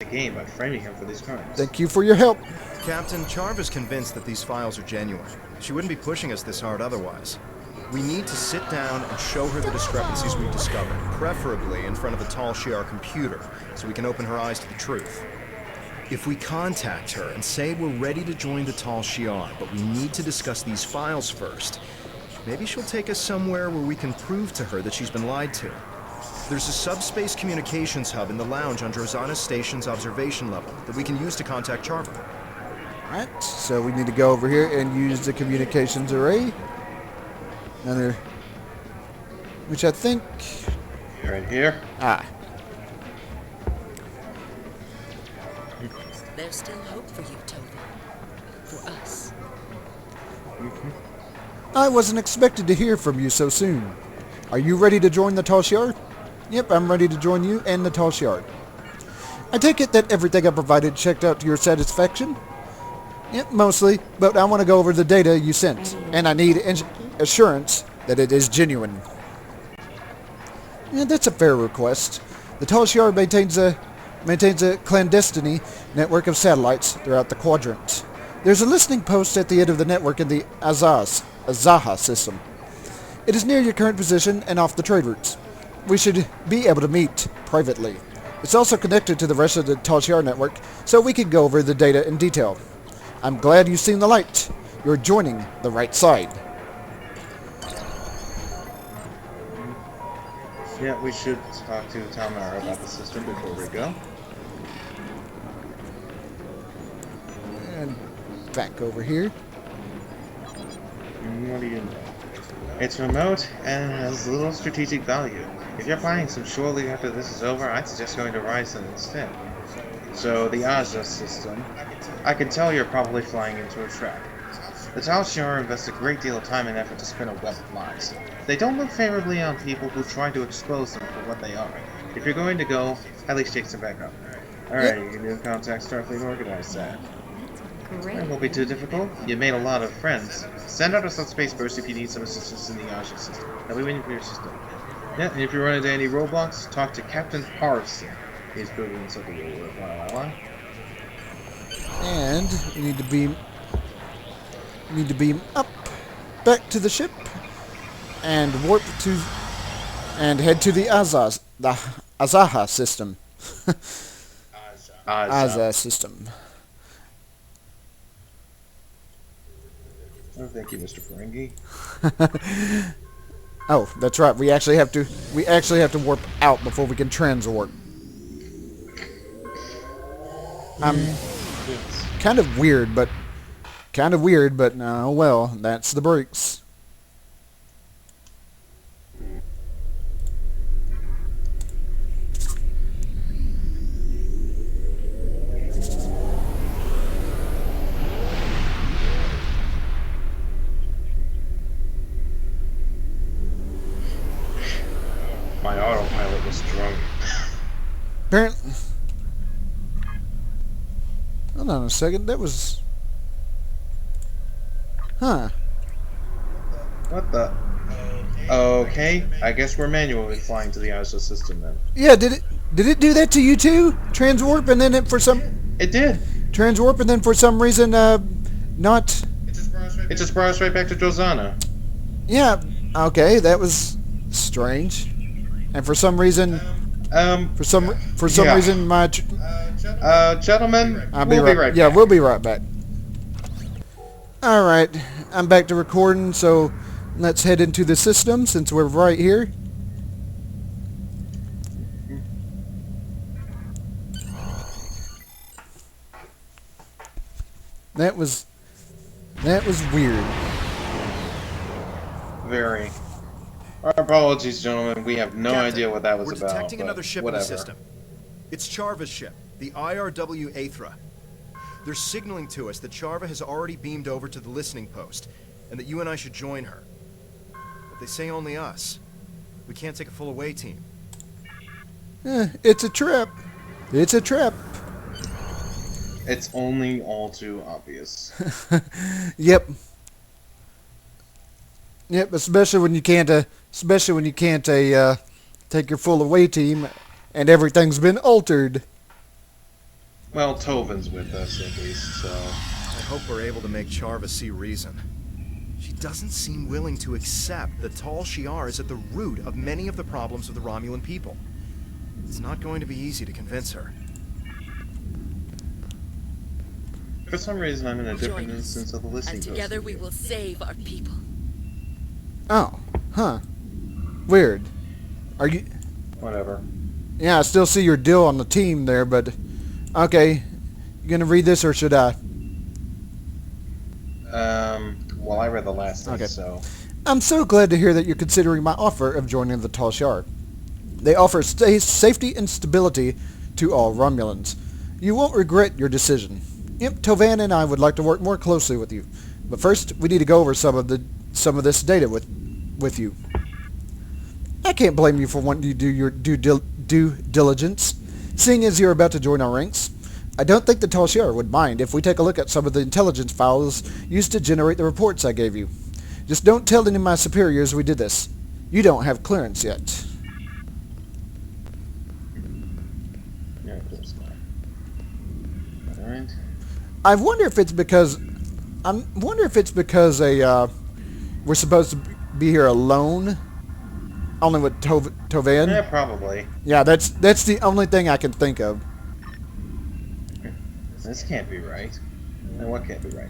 game by framing him for these crimes. Thank you for your help. Captain, Charva's convinced that these files are genuine. She wouldn't be pushing us this hard otherwise. We need to sit down and show her the discrepancies we've discovered, preferably in front of a Tal Shiar computer, so we can open her eyes to the truth. If we contact her and say we're ready to join the Tal Shiar, but we need to discuss these files first, maybe she'll take us somewhere where we can prove to her that she's been lied to. There's a subspace communications hub in the lounge on Drozana Station's observation level that we can use to contact Charva. Alright, so we need to go over here and use the communications array. Another, which I think... Right here. Ah. There's still hope for you, Toby. For us. I wasn't expected to hear from you so soon. Are you ready to join the Tal Shiar? Yep, I'm ready to join you and the Tal Shiar. I take it that everything I provided checked out to your satisfaction? Yep, mostly, but I want to go over the data you sent, and I need assurance that it is genuine. Yeah, that's a fair request. The Tal Shiar maintains a clandestine network of satellites throughout the quadrant. There's a listening post at the end of the network in the Azaha system. It is near your current position and off the trade routes. We should be able to meet privately. It's also connected to the rest of the Tal Shiar network, so we can go over the data in detail. I'm glad you've seen the light. You're joining the right side. Yeah, we should talk to Tamara about the system before we go. And back over here. What do you know? It's remote and has little strategic value. If you're flying some shortly after this is over, I'd suggest going to Ryzen instead. So, the Aja system. I can tell you're probably flying into a trap. The Tal Shiar invest a great deal of time and effort to spin a web of lies. They don't look favorably on people who try to expose them for what they are. If you're going to go, at least take some backup. Alright, you can do contact Starfleet organize that. Great. It won't be too difficult. You made a lot of friends. Send out a subspace burst if you need some assistance in the Aja system. I'll be waiting for your system. Yeah, and if you run into any roadblocks, talk to Captain Harrison. He's proving himself to be a worthwhile ally. And we need to beam up back to the ship and warp to and head to the Azaha system. Aza system. Oh, thank you, Mr. Ferengi. Oh, that's right. We actually have to warp out before we can transwarp. Kind of weird, but oh well, that's the breaks. My autopilot was drunk. Apparently. Hold on a second. That was. Huh. What the? Okay, I guess we're manually flying to the Aja system then. Yeah, did it do that to you too? Transwarp and then It did. Transwarp and then for some reason not. It just brought us right back to Drozana. Yeah. Okay, that was strange. And for some reason reason my gentlemen, we'll be right back. Yeah, we'll be right back. Alright, I'm back to recording, so let's head into the system since we're right here. That was weird. Very. Our apologies, gentlemen. We have no Captain, idea what that was we're about. detecting another ship whatever. in the system. It's Charva's ship, the IRW Aethra. They're signaling to us that Charva has already beamed over to the listening post, and that you and I should join her. But they say only us. We can't take a full away team. It's a trap. It's a trap. It's only all too obvious. Yep. Yep, especially when you can't take your full away team and everything's been altered. Well, Tovin's with us, at least, so... I hope we're able to make Charva see reason. She doesn't seem willing to accept that Tal Shiar is at the root of many of the problems of the Romulan people. It's not going to be easy to convince her. For some reason, I'm in a different Join us, instance of the listening and post. together we will save our people. Oh, huh. Weird. Are you... Whatever. Yeah, I still see your deal on the team there, but... Okay. You gonna read this, or should I? Well, I read the last thing, Okay. so... I'm so glad to hear that you're considering my offer of joining the Tal Shiar. They offer safety and stability to all Romulans. You won't regret your decision. Yep, Tovan and I would like to work more closely with you. But first, we need to go over some of this data with you. I can't blame you for wanting to do your due diligence, seeing as you're about to join our ranks. I don't think the Tal Shiar would mind if we take a look at some of the intelligence files used to generate the reports I gave you. Just don't tell any of my superiors we did this. You don't have clearance yet. Yeah, of course not. Alright. I wonder if it's because we're supposed to be here alone, only with Tovan. Yeah, probably. Yeah, that's the only thing I can think of. This can't be right. And what can't be right?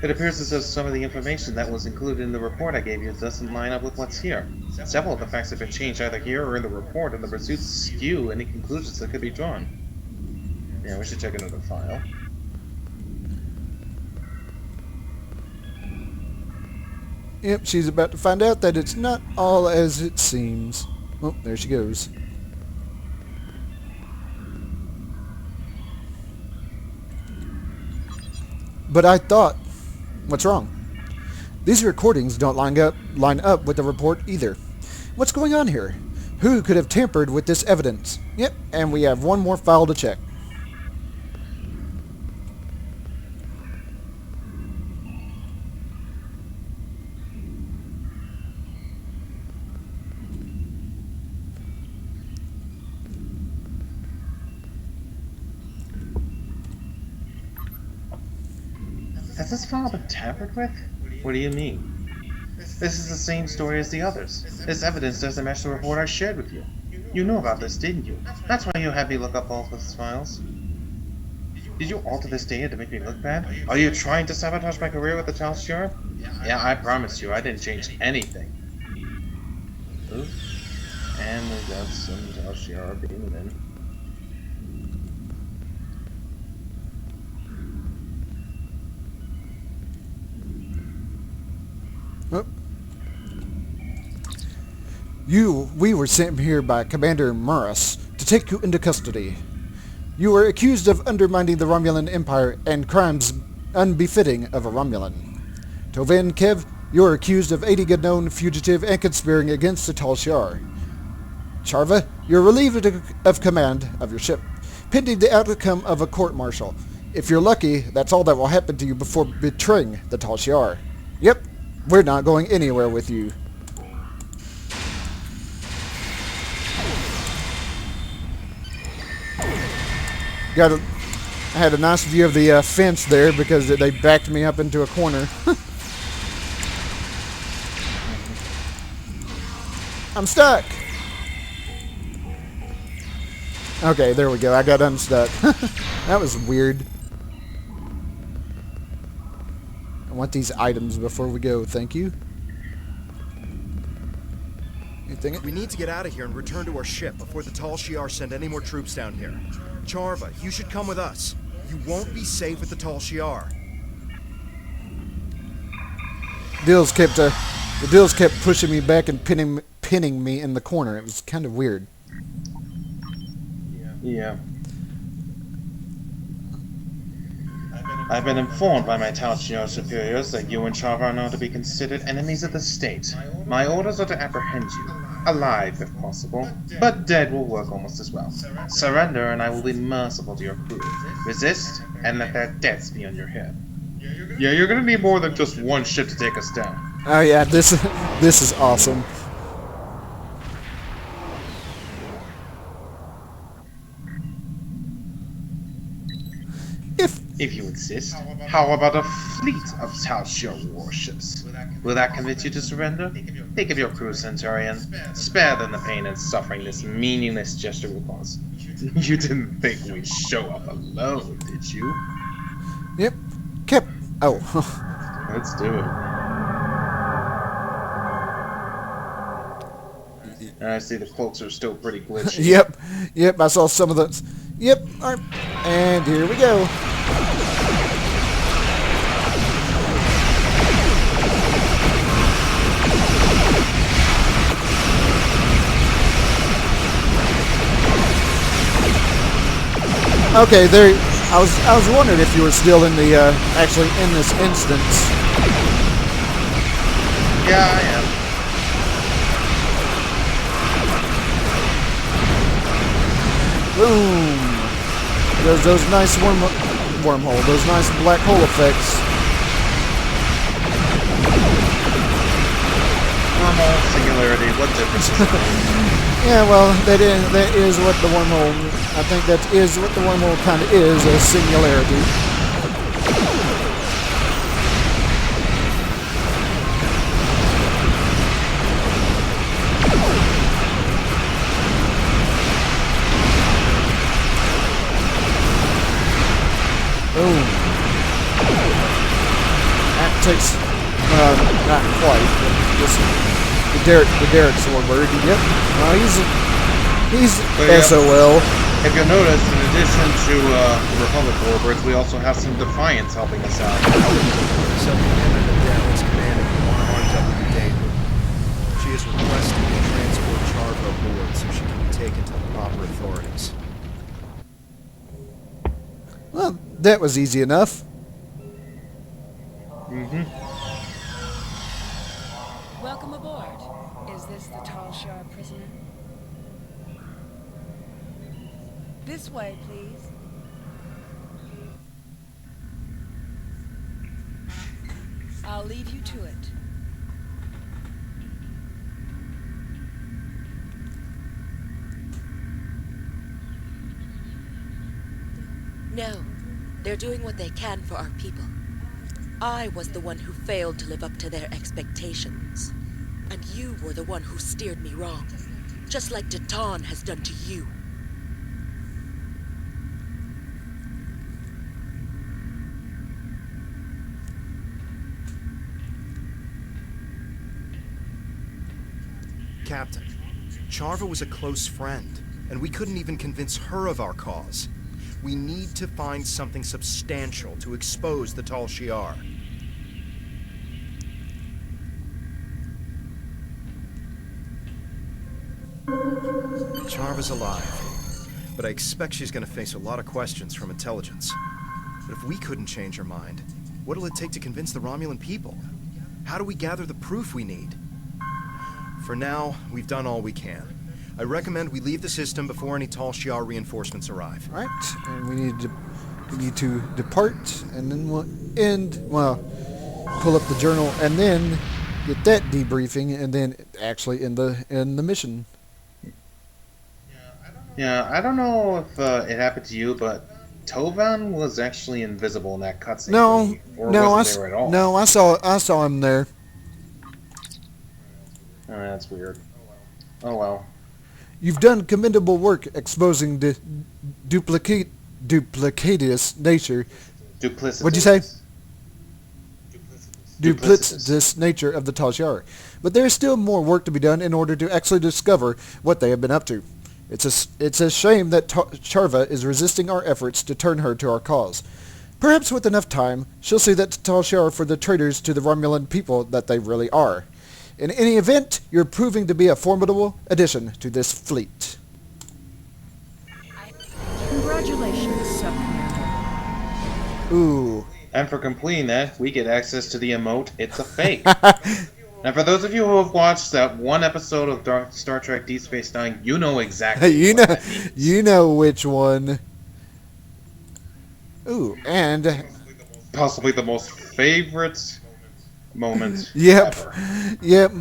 It appears as though some of the information that was included in the report I gave you doesn't line up with what's here. Several of the facts have been changed either here or in the report, and the pursuits skew any conclusions that could be drawn. Yeah, we should check another file. Yep, she's about to find out that it's not all as it seems. Oh, there she goes. But I thought... What's wrong? These recordings don't line up with the report either. What's going on here? Who could have tampered with this evidence? Yep, and we have one more file to check. Has this file been tampered with? What do you mean? This is the same story as the others. This evidence doesn't match the report I shared with you. You knew about this, didn't you? That's why you had me look up all of those files. Did you alter this data to make me look bad? Are you trying to sabotage my career with the Tal Shiar? Yeah, I promise you, I didn't change anything. Ooh. And we got some Tal Shiar beaming in. Oh. We were sent here by Commander Murras to take you into custody. You were accused of undermining the Romulan Empire and crimes unbefitting of a Romulan. Tovan Kev, you are accused of aiding a known fugitive and conspiring against the Tal Shiar. Charva, you are relieved of command of your ship, pending the outcome of a court-martial. If you're lucky, that's all that will happen to you before betraying the Tal Shiar. Yep, we're not going anywhere with you. I had a nice view of the fence there because they backed me up into a corner. I'm stuck. Okay, there we go. I got unstuck. That was weird. I want these items before we go. Thank you. Anything? We need to get out of here and return to our ship before the Tal Shiar send any more troops down here. Charva, you should come with us. You won't be safe at the Tal Shiar. The Dills kept pushing me back and pinning me in the corner. It was kind of weird. Yeah. I've been informed by my Tal Shiar superiors that you and Charva are now to be considered enemies of the state. My orders are to apprehend you, alive if possible, but dead will work almost as well. Surrender and I will be merciful to your crew. Resist, and let their deaths be on your head. Yeah, you're gonna need more than just one ship to take us down. Oh yeah, this is awesome. If you insist, how about a fleet of Tal Shiar warships? Will that convince you to surrender? Think of your crew, Centurion. Spare them the pain and suffering this meaningless gesture will cause. You didn't think we'd show up alone, did you? Yep. Cap. Oh. Let's do it. And I see the cloaks are still pretty glitchy. Yep. Yep. I saw some of those. Yep. All right. And here we go. Okay, there. I was wondering if you were still in the actually in this instance. Yeah, I am. Boom. Those nice wormhole, those nice black hole effects. Wormhole, singularity, what difference does it make? Yeah, well, that is what the wormhole. I think that is what the wormhole kind of is, a singularity. Boom. That takes, not quite, but just the Derek Swordbird. Yep. He's But SOL. If you'll notice, in addition to the Republic Warbirds, we also have some Defiance helping us out. Sub-Lieutenant Adele is commanding RW Data. She is requesting to transport Charva aboard so she can be taken to the proper authorities. Well, that was easy enough. Mm-hmm. Welcome aboard. Is this the Tal Shiar prisoner? This way, please. I'll leave you to it. No, they're doing what they can for our people. I was the one who failed to live up to their expectations. And you were the one who steered me wrong, just like Datan has done to you. Captain, Charva was a close friend, and we couldn't even convince her of our cause. We need to find something substantial to expose the Tal Shiar. Charva's alive, but I expect she's going to face a lot of questions from intelligence. But if we couldn't change her mind, what'll it take to convince the Romulan people? How do we gather the proof we need? For now, we've done all we can. I recommend we leave the system before any Tal Shiar reinforcements arrive. All right, and we need to depart, and then we'll pull up the journal, and then get that debriefing, and then actually end the mission. Yeah, I don't know if it happened to you, but Tovan was actually invisible in that cutscene. No, I saw him there. Oh, that's weird. Oh well. You've done commendable work exposing the duplicitous nature. Duplicitous. What'd you say? Duplicitous. Duplicitous nature of the Tal Shiar. But there is still more work to be done in order to actually discover what they have been up to. It's a shame that Charva is resisting our efforts to turn her to our cause. Perhaps with enough time, she'll see that the Tal Shiar are for the traitors to the Romulan people that they really are. In any event, you're proving to be a formidable addition to this fleet. Congratulations, Sub-Commander. Ooh. And for completing that, we get access to the emote, It's a Fake. Now, for those of you who have watched that one episode of Star Trek Deep Space Nine, you know exactly what that means. You know which one. Ooh, and Possibly the most favorite moment Yep. ever. Yep.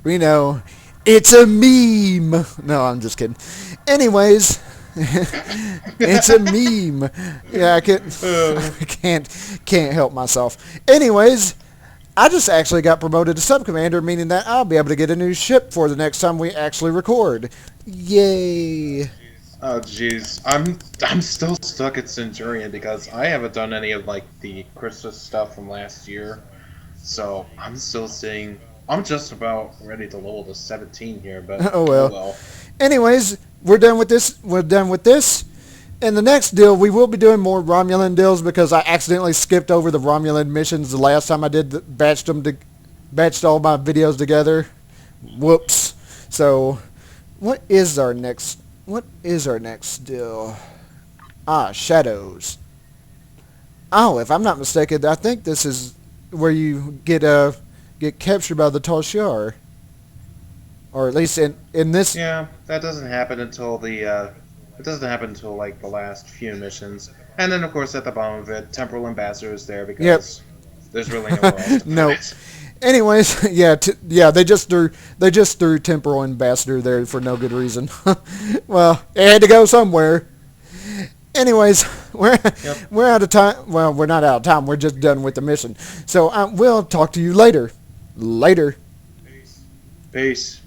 We know. It's a meme. No, I'm just kidding. Anyways, It's a meme. Yeah, I can't help myself. Anyways, I just actually got promoted to sub-commander, meaning that I'll be able to get a new ship for the next time we actually record. Yay! Oh jeez, I'm still stuck at Centurion because I haven't done any of like the Christmas stuff from last year, so I'm still sitting. I'm just about ready to level to 17 here, but Oh well. Anyways, we're done with this. We're done with this. In the next deal, we will be doing more Romulan deals because I accidentally skipped over the Romulan missions the last time I did batched all my videos together. Whoops. So, what is our next deal? Shadows. Oh, if I'm not mistaken, I think this is where you get captured by the Tal Shiar. Or at least in this. Yeah, that doesn't happen until like the last few missions, and then of course at the bottom of it, Temporal Ambassador is there because there's really nowhere else to put No. it. Anyways, they just threw Temporal Ambassador there for no good reason. Well, it had to go somewhere. Anyways, we're out of time. Well, we're not out of time. We're just done with the mission. So we'll talk to you later. Later. Peace.